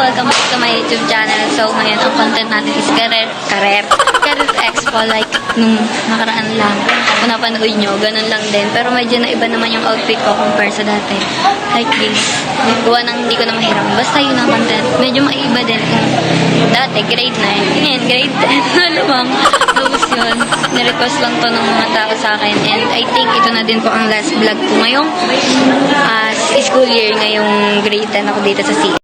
welcome back to my YouTube channel. So, ngayon, ang content natin is career expo. Like, nung nakaraan lang, kung napanood nyo, ganun lang din. Pero medyo naiba naman yung outfit ko compare sa dati. Like this. Gawa nang hindi ko na mahiram. Basta yun ang content. Medyo maiba din kung dati, grade 9. Ngayon, grade 10. Malamang. Tapos yun. Nirequest lang to ng mga tao sa akin. And I think ito na din po ang last vlog ko ngayong school year. Ngayong grade 10 ako dito sa CA.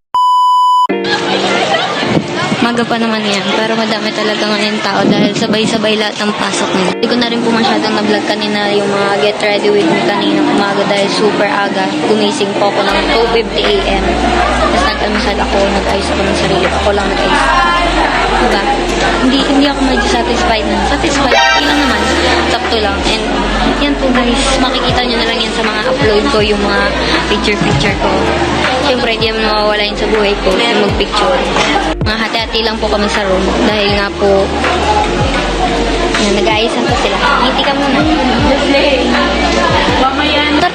Maga pa naman yan, pero madami talaga ngayon tao dahil sabay-sabay lahat ng pasok nila. Hindi ko na rin po masyadong na-vlog kanina yung mga get ready with me kanina umaga dahil super aga. Gumising po ako ng 2:50 AM. Tapos nag-almusal ako, nag-ayos ako ng sarili. Ako lang nag-ayos. Diba? Hindi ako medyo satisfied na. Satisfied, ilang naman. Sakto lang. And yan po guys, makikita nyo na lang yan sa mga upload ko, yung mga picture ko. Siyempre, di naman mawawala yun sa buhay ko, yung mag-picture. Mga hati-hati lang po kami sa room. Dahil nga po, nag-aayusan po sila. Ngiti ka muna.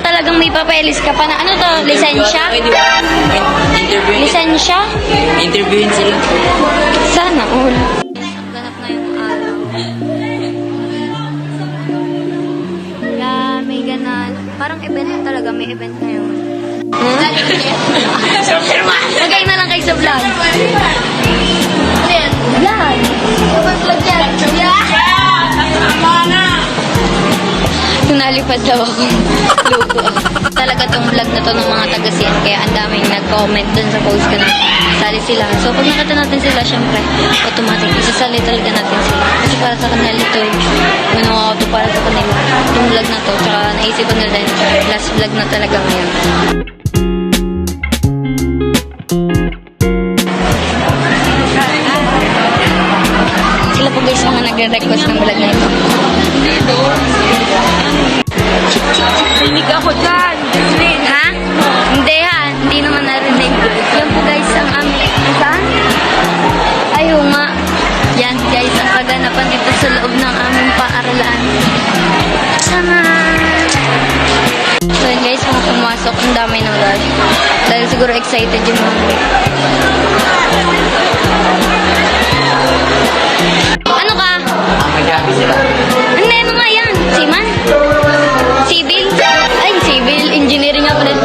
Talagang may papelis ka pa na, ano to, lisensya? Lisensya? Interviewin sila. Sana all. Ganap na yung araw. Kaya may ganan. Parang event talaga, may event na yun. Lagay na lang kayo sa vlog. Vlog? Vlog yan. Kung nalipad daw ako. Lupo ako. Talaga tong vlog na to ng mga taga-CN. Kaya ang daming nag-comment dun sa post ko na sali sila. So pag nakita natin sila, syempre, automatic, isasali talaga natin sila. Kasi para sa kanila ito ginawa ko to para sa kanila. Yung vlog na to. Tsaka naisipan na din, last vlog na talaga ngayon. Sila po guys mga nagre-request ng vlog na ito. Rinig ako dyan. Ha? Hindi ha. Hindi naman narinig. Yan po guys ang aming... Saan? Ayaw nga. Yan guys ang kaganapan dito sa loob ng aming paaralan. Sana! So yun guys, mga pumasok. Ang dami ng rush. Dahil siguro excited yung mga... Ano ka? Magabi sila. Hindi, ano nga yan? Seaman? Civil? Ay, civil. Engineering ako din.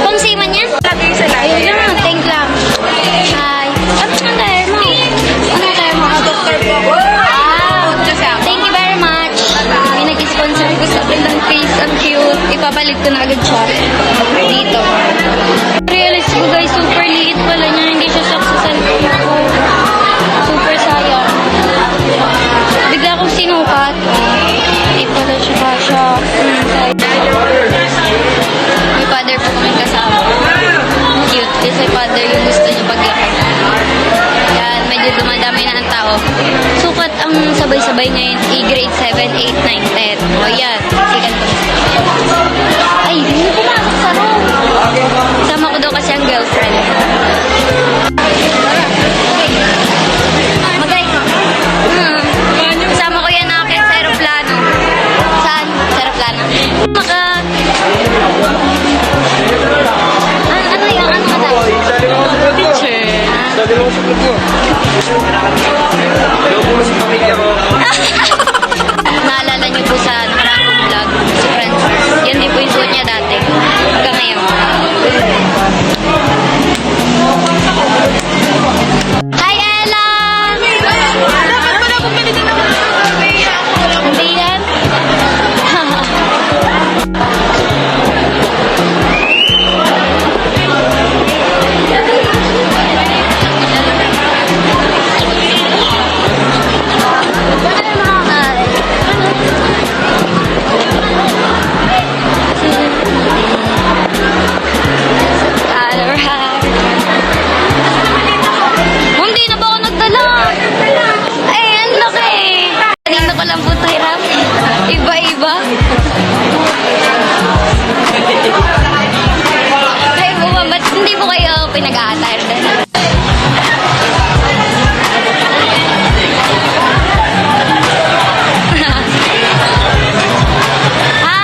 Pang seaman yan? Lagi sila. Ayun lang, thank lang. Hi. Ano ang tire mo? Ano ang tire mo? Doktor po ako. Thank you very much. May nag-sponsor ko sa akin ng face. Ang cute. Ipapalit ko na agad siya. Dito. Realize ko guys, super liit pala niya. Hindi siya sa cellphone ko. Super sayang. Bigla akong sinukat. Hindi pala siya kasha. May father po kami kasama. Cute. Kasi father yung gusto niya paglakad. Yan, medyo dumadami na ang tao. Sukat ang sabay-sabay ngayon, grade 7, 8, 9, 10. O yan, sikat ko. Ay, hindi pumasok sa room. Sama ko daw kasi ang girlfriend. Magay ko. Kasama ko yan akin sa aeroplano. Saan? Sa aeroplano. Ano yung ano ka daw? Teacher. Sabi mo sa vlog mo. Hello po sa pamilya ko. Naalala niyo po sa nakaraang kong vlog, si Francis. Yan din po yung suot niya dati. Hanggang ngayon. Hi, Ella! Dapat pala bumili din ako ng pamilya. Hindi yan? Hindi na ba ako nagdala? Ay, ang laki! Kanina ko lang po ito hirap. Iba-iba. Ay, buwan, ba't hindi po kayo pinag-a-attire din? Hi!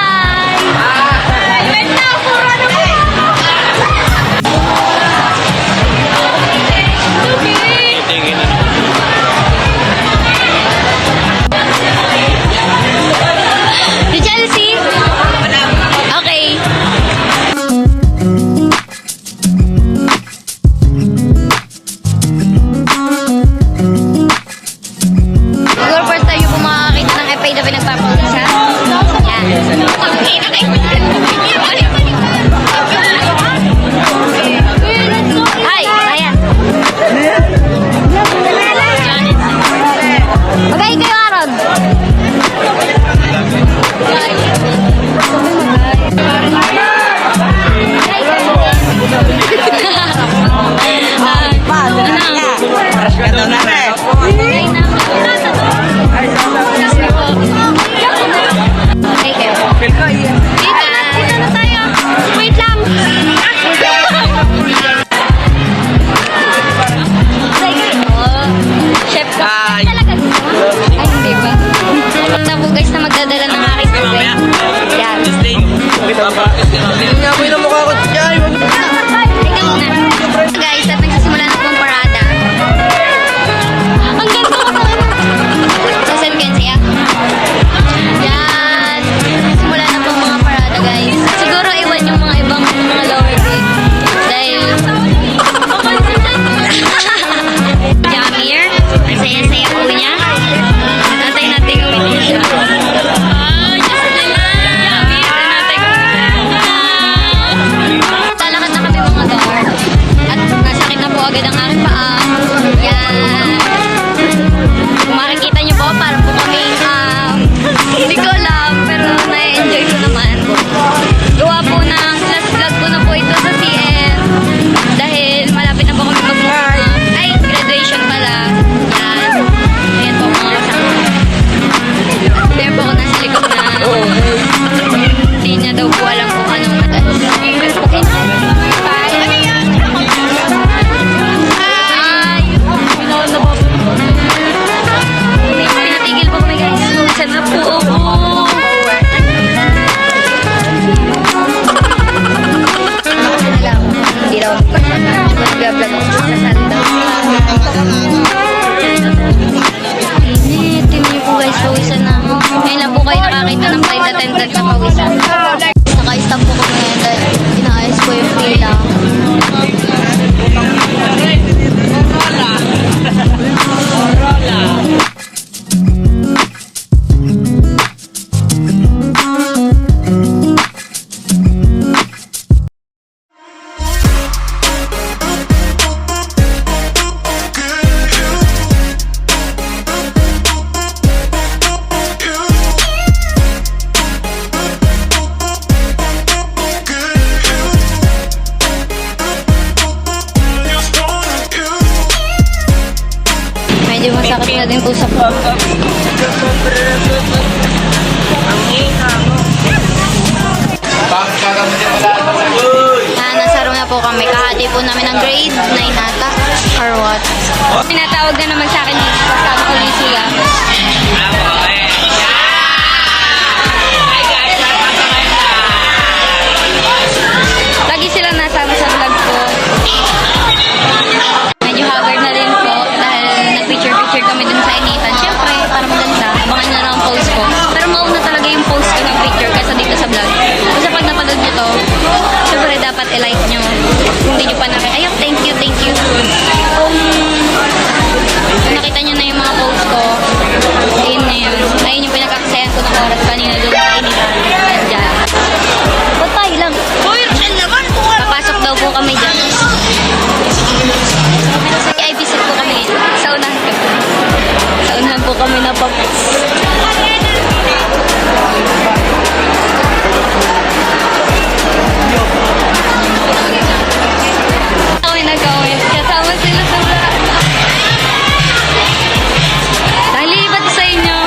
Okay, kayo. Dito na tayo. Wait lang. Chef ka. Talaga dito? Ay, hindi ba? Maganda po guys na magdadala ng aking tubig. Yan. Tingnan nga mo yung mukha ko dyan. Tingnan mo na. Guys, at nagsisimula na pong parada. Ang ganda ko naman. Sasal ka siya? Yan. Simula na pong mga parada guys. Siguro iwan yung mga ibang mga lower grade. Dahil... Jamir. Ang saya-saya po niya. Natay natin gawin siya. Ay, Diyos nila. Jamir, natay gawin siya. Lalakad na kami mga guard. At nasakit na po agad ang aking paa. Yan. Kung makikita niyo po, parang po kami, hindi ko alam, pero na-enjoy ko naman. Gawa po ng last vlog ko na po ito sa CM. Dahil malapit na po kami ay, graduation pala. Yan. Ayan po mga kasama. Meron po ako nasa likod na hindi niya daw po alam kung anong nag-alas. Okay na. Bye. Ano yan? Ay! Pinatigil po kami guys. Saan na po ako? Hindi daw mag-vlog ako sa salda. Init. Tingnan niyo po guys, pawisan na. Ngayon lang po kayo nakakita ng flight attendant na pawisan. Naka-stop po kami ngayon dahil inaayos ko yung pila. Medyo masakit na din po sa po. Nasa room na po kami. Kahati po namin ng grade 9 ata. Or what? Pinatawag na naman sa akin yung kasama ko ni Sia. Lagi sila nasama sa vlog ko. Medyo haggard na din po dahil nag-picture-picture kami dun sa initan. Siyempre, para maganda. Abangan nyo na ang post ko. Pero mauna talaga yung post ko ng picture kaysa dito sa vlog. Kasi pag napanood nyo to, siyempre dapat i-like nyo. Kung hindi nyo pa nakita. Ayun, thank you, thank you. Kung nakita nyo na yung mga post ko, ayun na yun. Ayun yung pinagkakasayan ko ng oras kanina dun sa initan. Nandyan. Patay lang. Papasok daw po kami dyan. Ay, visit po kami. Sa unahan po. Sa unahan po kami na papas. Kami nag-comment. Kasama sila sa vlog. Nalibat sa inyo.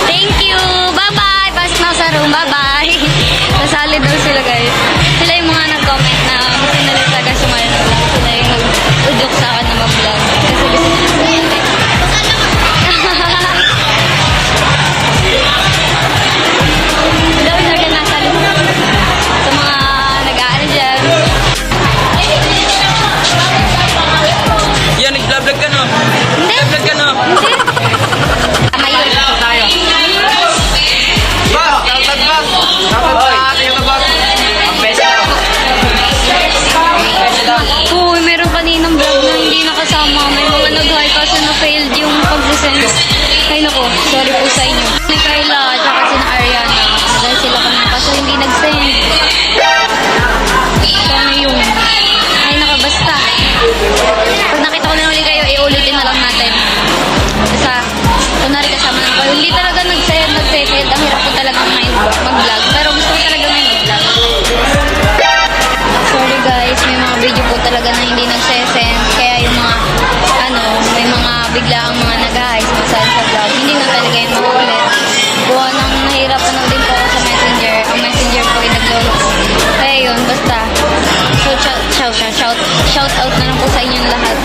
Thank you. Bye-bye. Pasok na ako sa room. Bye-bye. Nasali daw sila guys. Sila yung mga nag-comment na gusto nila talaga sumali ng vlog. Sila yung nag-udyok sa akin na mag-vlog. Kasi gusto nila sumali. Daw na ka nasali sa mga nag-aano dyan. Yan, nag-vlog ka no? Hindi. Nag-vlog ka no? Hindi. Tama yun. Tayo. Boss, dapat boss. Dapat sa atin yung boss. Ang best daw. Oo, meron kaninang vlog na hindi nakasama. May mga nag-hi kasi na-failed yung pag-send. Ay nako, sorry po sa inyo. Ni Kyla at saka si na Ariana. Dahil sila kami kaso hindi nag-send. Sana yung... Ay nako, basta. Pag nakita ko na ulit kayo, iulitin na lang natin. Basta, kunwari kasama na kayo. Hindi talaga nag-send. Ang hirap ko talaga mag-vlog. Pero gusto ko talaga may mag-vlog. Sorry guys, may mga video po talaga na hindi nag-send. Kaya yung mga, may mga bigla ang mga nag-ayos, masal sa vlog. Hindi na talaga yung maulit. Buwan ng nahirapan na din po ako sa messenger. Ang messenger po ay naglolo ko. Kaya yun, basta. Shout out na lang po sa inyong lahat.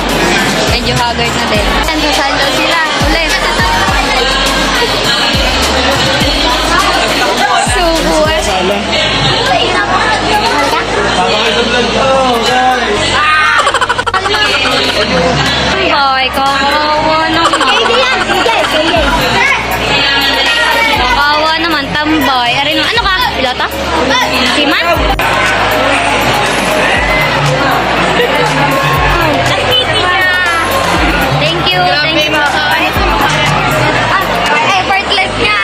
Medyo haggard na din. Yan, sasal daw sila. Ulit. Subo eh. Ay, kakawa naman. Kakawa naman, tambay. Arin, ano ka? Pilota? Siman? Thank you, thank you. Effortless nga.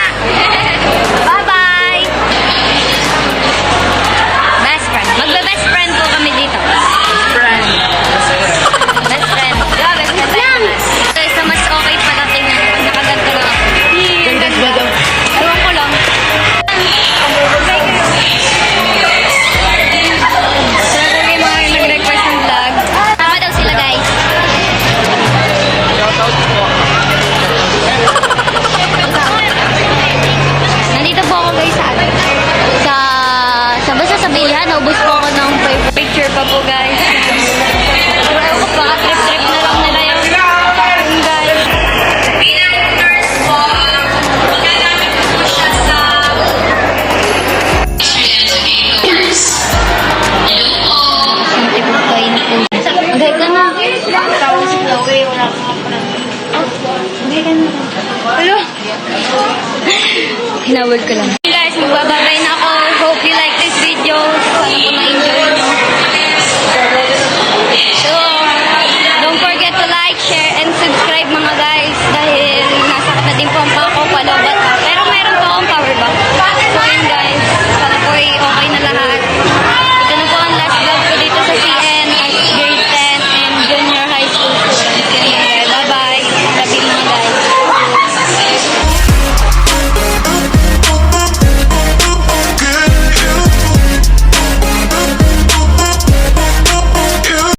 Bye-bye. Best friend. Magbe-best friend po kami dito. Best friend. Best friend. Yeah, best friend. Yan. So, mas okay pala tingnan. Pag nakaganto lang ako. Ganda ba daw? Ewan ko lang. Sila po yung mga nag-request ng vlog. Tama daw sila, guys. Nandito po ako guys sa basta sa Bilya, naubos po ako ng picture pa po guys. Pero ko baka trip na lang nila yung guys. Pinag-nurse po, gagamit po siya sa hello po. Siyempre po kayo ni po. Agay ka na. Agay ka na. Hello. Hinawag ko lang.